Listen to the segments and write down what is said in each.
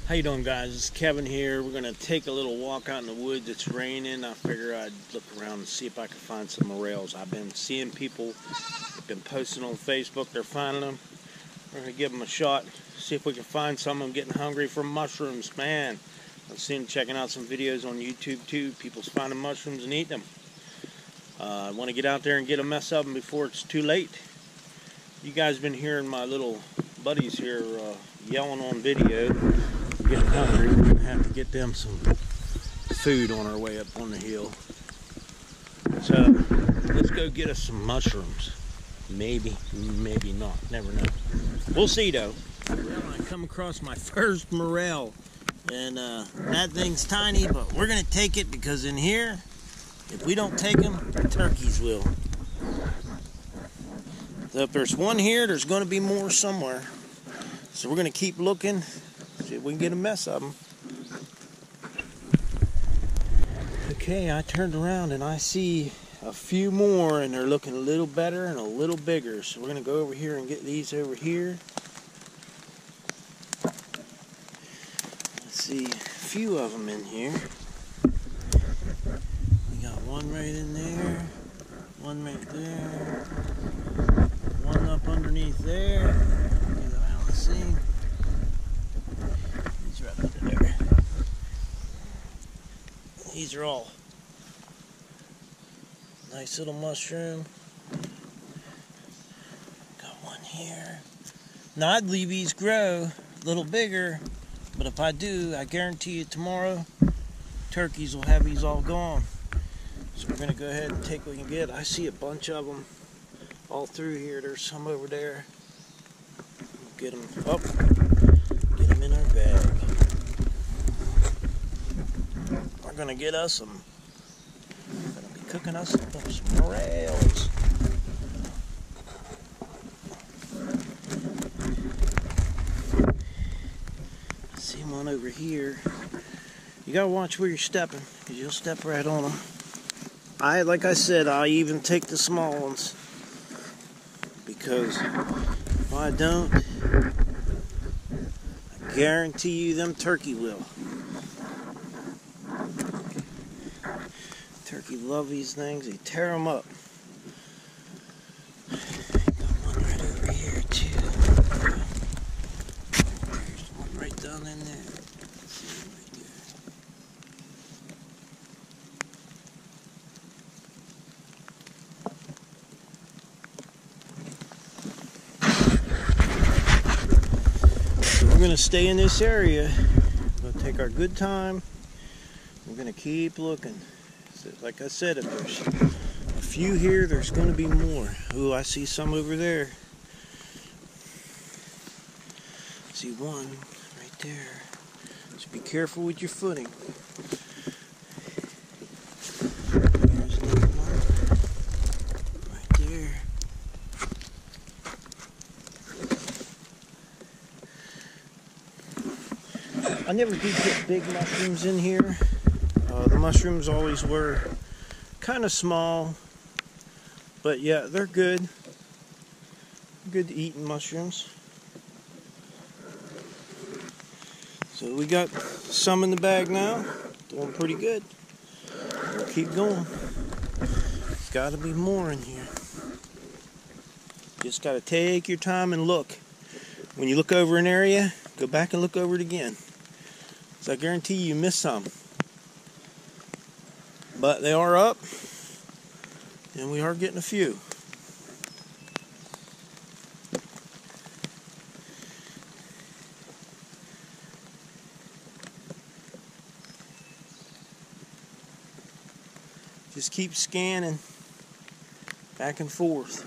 How you doing, guys? It's Kevin here. We're gonna take a little walk out in the woods. It's raining. I figure I'd look around and see if I can find some morels. I've been seeing people been posting on Facebook. They're finding them. We're gonna give them a shot. See if we can find some. I'm getting hungry for mushrooms, man. I've seen checking out some videos on YouTube too. People's finding mushrooms and eating them. I want to get out there and get a mess of them before it's too late. You guys been hearing my little buddies here yelling on video. Getting hungry. We're gonna have to get them some food on our way up on the hill. So let's go get us some mushrooms. Maybe, maybe not. Never know. We'll see though. Well, I come across my first morel, and that thing's tiny, but we're gonna take it because in here, if we don't take them, the turkeys will. So if there's one here, there's gonna be more somewhere. So we're gonna keep looking. See if we can get a mess of them. Okay, I turned around and I see a few more, and they're looking a little better and a little bigger. So we're gonna go over here and get these over here. Let's see, a few of them in here. We got one right in there, one right there, one up underneath there. Let's see. Right under there. These are all nice little mushroom. Got one here. Now I'd leave these grow a little bigger, but if I do, I guarantee you tomorrow turkeys will have these all gone. So we're gonna go ahead and take what we can get. I see a bunch of them all through here. There's some over there. Get them up. Get them in our bag. We're gonna get us some. We're gonna be cooking us some morels. I see one over here. You gotta watch where you're stepping, because you'll step right on them. Like I said, I even take the small ones, because if I don't, I guarantee you them turkey will. Turkey love these things. They tear them up. Got one right over here too. There's one right down in there. Let's see him right there. So we're going to stay in this area. We're going to take our good time. We're going to keep looking. Like I said, if there's a few here, there's going to be more. Ooh, I see some over there. See one right there. Just be careful with your footing. There's another one right there. I never did get big mushrooms in here. The mushrooms always were kind of small, but yeah, they're good. Good eating mushrooms. So we got some in the bag now. Doing pretty good. We'll keep going. There's got to be more in here. Just got to take your time and look. When you look over an area, go back and look over it again. So I guarantee you miss some. But they are up, and we are getting a few. Just keep scanning back and forth.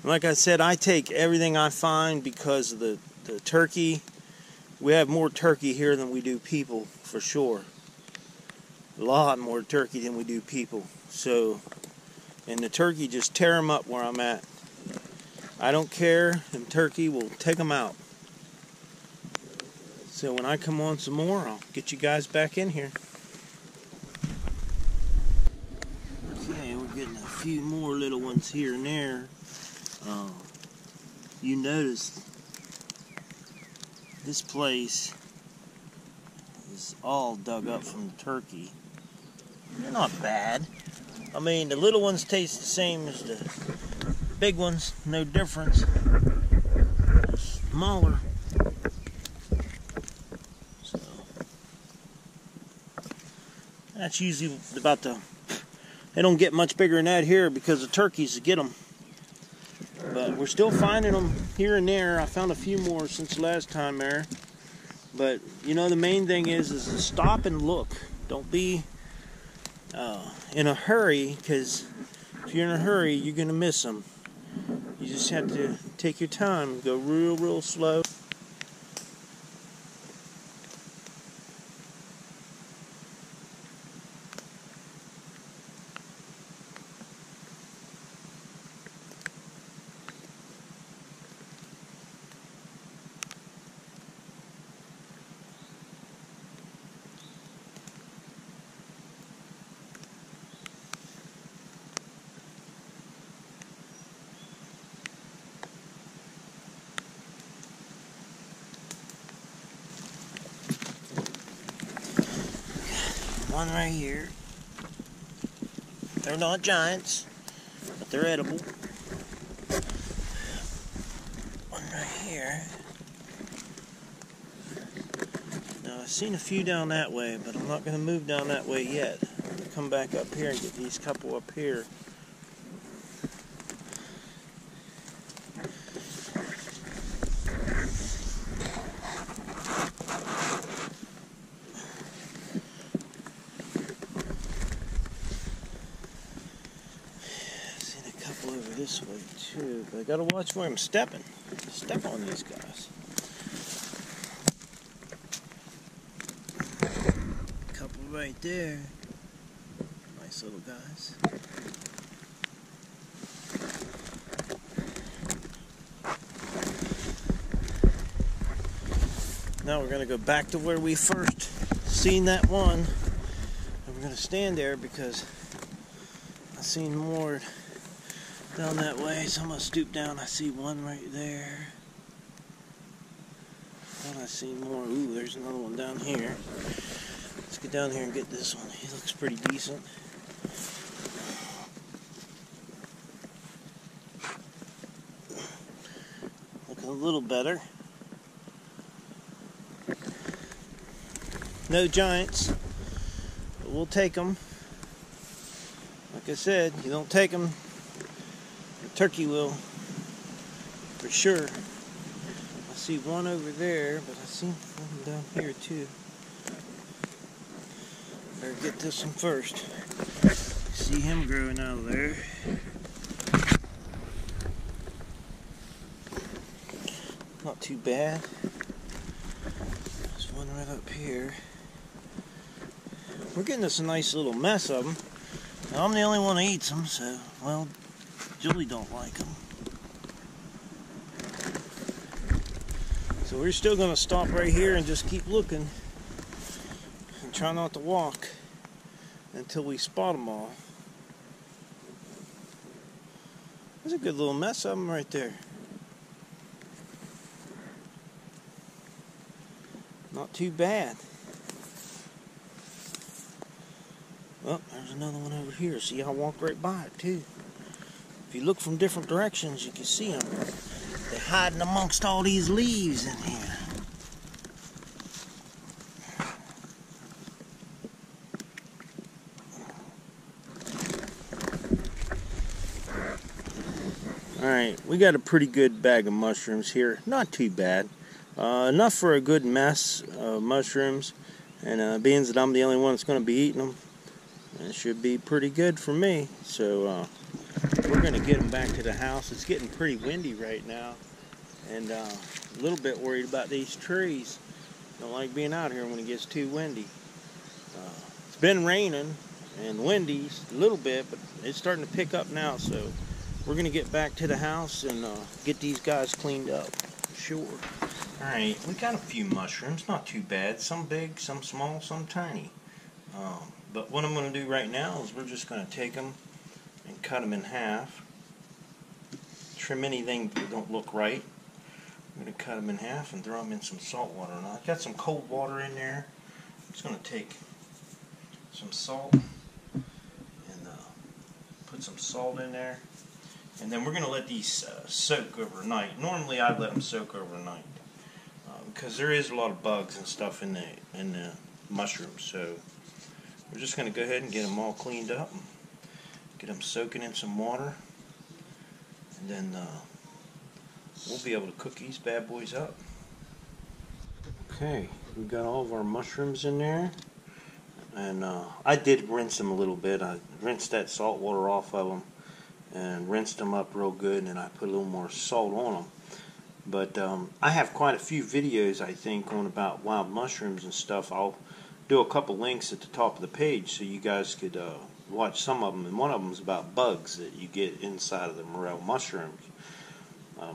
Like I said, I take everything I find because of the turkey. We have more turkey here than we do people, for sure. A lot more turkey than we do people. So, and the turkey just tear them up where I'm at. I don't care. The turkey will take them out. So when I come on some more, I'll get you guys back in here. Okay, we're getting a few more little ones here and there. You notice this place is all dug up from the turkey. They're not bad. I mean, the little ones taste the same as the big ones, no difference. Smaller. So that's usually about they don't get much bigger than that here because the turkeys get them. But we're still finding them here and there. I found a few more since last time there. But you know, the main thing is to stop and look. Don't be in a hurry, because if you're in a hurry, you're gonna miss them. You just have to take your time, go real slow. One right here. They're not giants, but they're edible. One right here. Now I've seen a few down that way, but I'm not going to move down that way yet. I'm going to come back up here and get these couple up here. Over this way too, but I gotta watch where I'm stepping. Step on these guys. Couple right there. Nice little guys. Now we're gonna go back to where we first seen that one, and we're gonna stand there because I seen more down that way, so I'm going to stoop down. I see one right there. And I see more. Ooh, there's another one down here. Let's get down here and get this one. He looks pretty decent. Looking a little better. No giants, but we'll take them. Like I said, you don't take them, turkey will, for sure. I see one over there, but I see one down here too. Better get this one first. See him growing out of there. Not too bad. There's one right up here. We're getting us a nice little mess of them. Now, I'm the only one that eats them, so, well, Julie don't like them. So we're still going to stop right here and just keep looking and try not to walk until we spot them all. There's a good little mess of them right there. Not too bad. Well, there's another one over here. See, I walked right by it too. If you look from different directions, you can see them. They're hiding amongst all these leaves in here. Alright, we got a pretty good bag of mushrooms here. Not too bad. Enough for a good mess of mushrooms. And being that I'm the only one that's going to be eating them, it should be pretty good for me. So, we're going to get them back to the house. It's getting pretty windy right now, and a little bit worried about these trees. Don't like being out here when it gets too windy. It's been raining and windy a little bit, but it's starting to pick up now, so we're going to get back to the house and get these guys cleaned up. Sure. Alright, we got a few mushrooms, not too bad. Some big, some small, some tiny. But what I'm going to do right now is we're just going to take them and cut them in half. Trim anything that don't look right. I'm going to cut them in half and throw them in some salt water. Now I've got some cold water in there. I'm just going to take some salt and put some salt in there. And then we're going to let these soak overnight. Normally I'd let them soak overnight because there is a lot of bugs and stuff in the mushrooms. So we're just going to go ahead and get them all cleaned up and get them soaking in some water. And then we'll be able to cook these bad boys up. Okay, we've got all of our mushrooms in there. And I did rinse them a little bit. I rinsed that salt water off of them and rinsed them up real good, and I put a little more salt on them. But I have quite a few videos, I think, on about wild mushrooms and stuff. I'll do a couple links at the top of the page so you guys could watch some of them. And one of them is about bugs that you get inside of the morel mushrooms.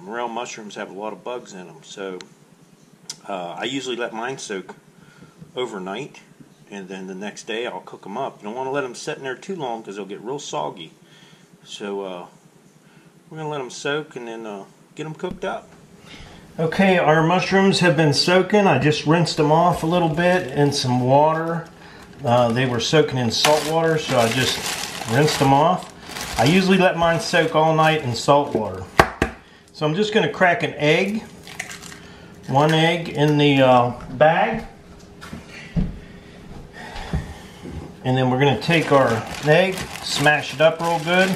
Morel mushrooms have a lot of bugs in them, so I usually let mine soak overnight, and then the next day I'll cook them up. You don't want to let them sit in there too long because they'll get real soggy. So we're going to let them soak and then get them cooked up. Okay, our mushrooms have been soaking. I just rinsed them off a little bit in some water. They were soaking in salt water, so I just rinsed them off. I usually let mine soak all night in salt water. So I'm just going to crack an egg. One egg in the bag. And then we're going to take our egg, smash it up real good.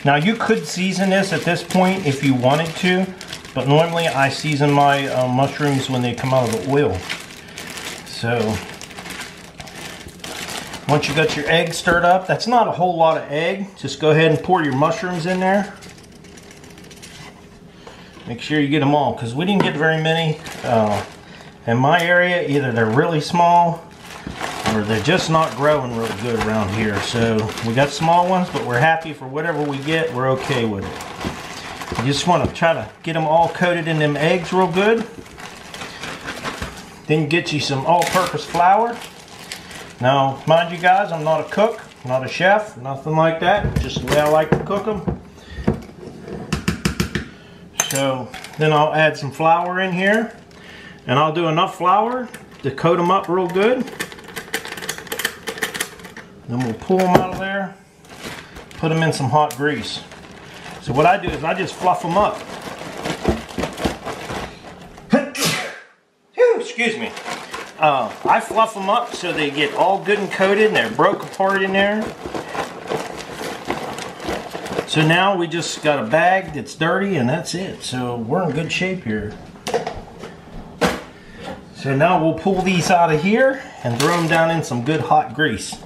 Now you could season this at this point if you wanted to, but normally I season my mushrooms when they come out of the oil. So once you got your egg stirred up, that's not a whole lot of egg. Just go ahead and pour your mushrooms in there. Make sure you get them all, because we didn't get very many. In my area, either they're really small or they're just not growing real good around here. So we got small ones, but we're happy for whatever we get. We're okay with it. You just want to try to get them all coated in them eggs real good. Then get you some all-purpose flour. Now, mind you guys, I'm not a cook, not a chef, nothing like that. Just the way I like to cook them. So then I'll add some flour in here, and I'll do enough flour to coat them up real good. Then we'll pull them out of there, put them in some hot grease. So what I do is I just fluff them up. Excuse me. I fluff them up so they get all good and coated and they're broke apart in there. So now we just got a bag that's dirty and that's it. So we're in good shape here. So now we'll pull these out of here and throw them down in some good hot grease.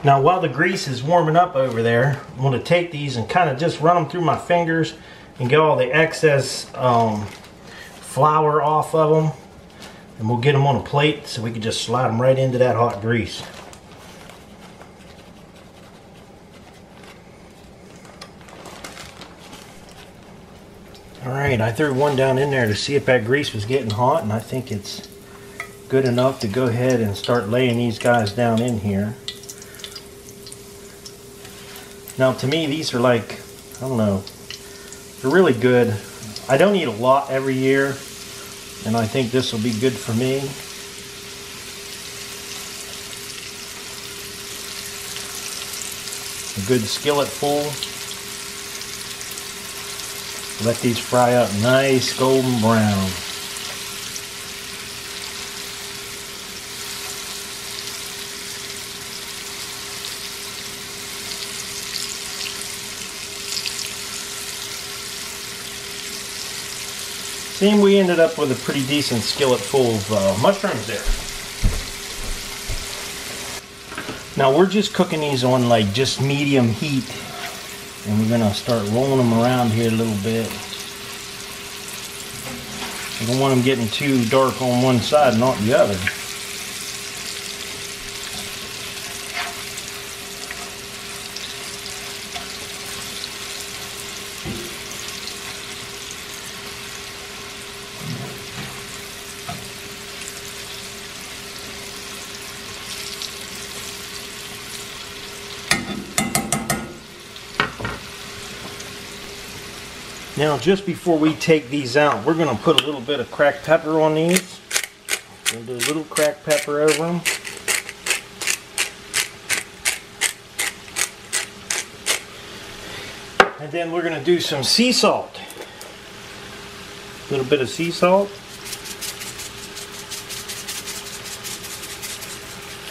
Now while the grease is warming up over there, I'm going to take these and kind of just run them through my fingers and get all the excess flour off of them. And we'll get them on a plate so we can just slide them right into that hot grease. Alright, I threw one down in there to see if that grease was getting hot, and I think it's good enough to go ahead and start laying these guys down in here. Now to me these are like, I don't know, they're really good. I don't eat a lot every year, and I think this will be good for me. A good skillet full. Let these fry up nice golden brown. See, we ended up with a pretty decent skillet full of mushrooms there. Now we're just cooking these on like just medium heat, and we're gonna start rolling them around here a little bit. I don't want them getting too dark on one side and not the other. Now, just before we take these out, we're going to put a little bit of cracked pepper on these. We'll do a little cracked pepper over them. And then we're going to do some sea salt. A little bit of sea salt.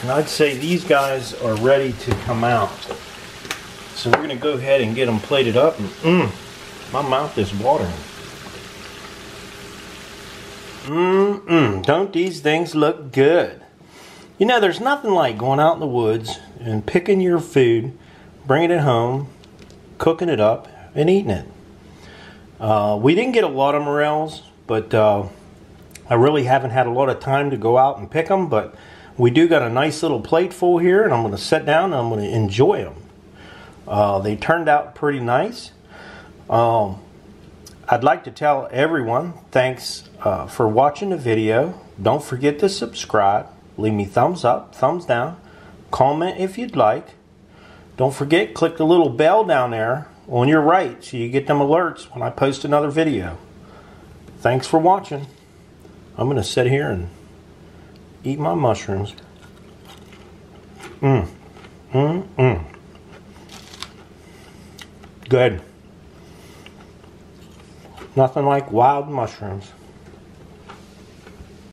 And I'd say these guys are ready to come out. So we're going to go ahead and get them plated up. And my mouth is watering. Don't these things look good? You know, there's nothing like going out in the woods and picking your food, bringing it home, cooking it up, and eating it. We didn't get a lot of morels, but I really haven't had a lot of time to go out and pick them, but we do got a nice little plate full here, and I'm going to sit down and I'm going to enjoy them. They turned out pretty nice. I'd like to tell everyone thanks for watching the video. Don't forget to subscribe. Leave me thumbs up, thumbs down. Comment if you'd like. Don't forget, click the little bell down there on your right so you get them alerts when I post another video. Thanks for watching. I'm going to sit here and eat my mushrooms. Good. Nothing like wild mushrooms.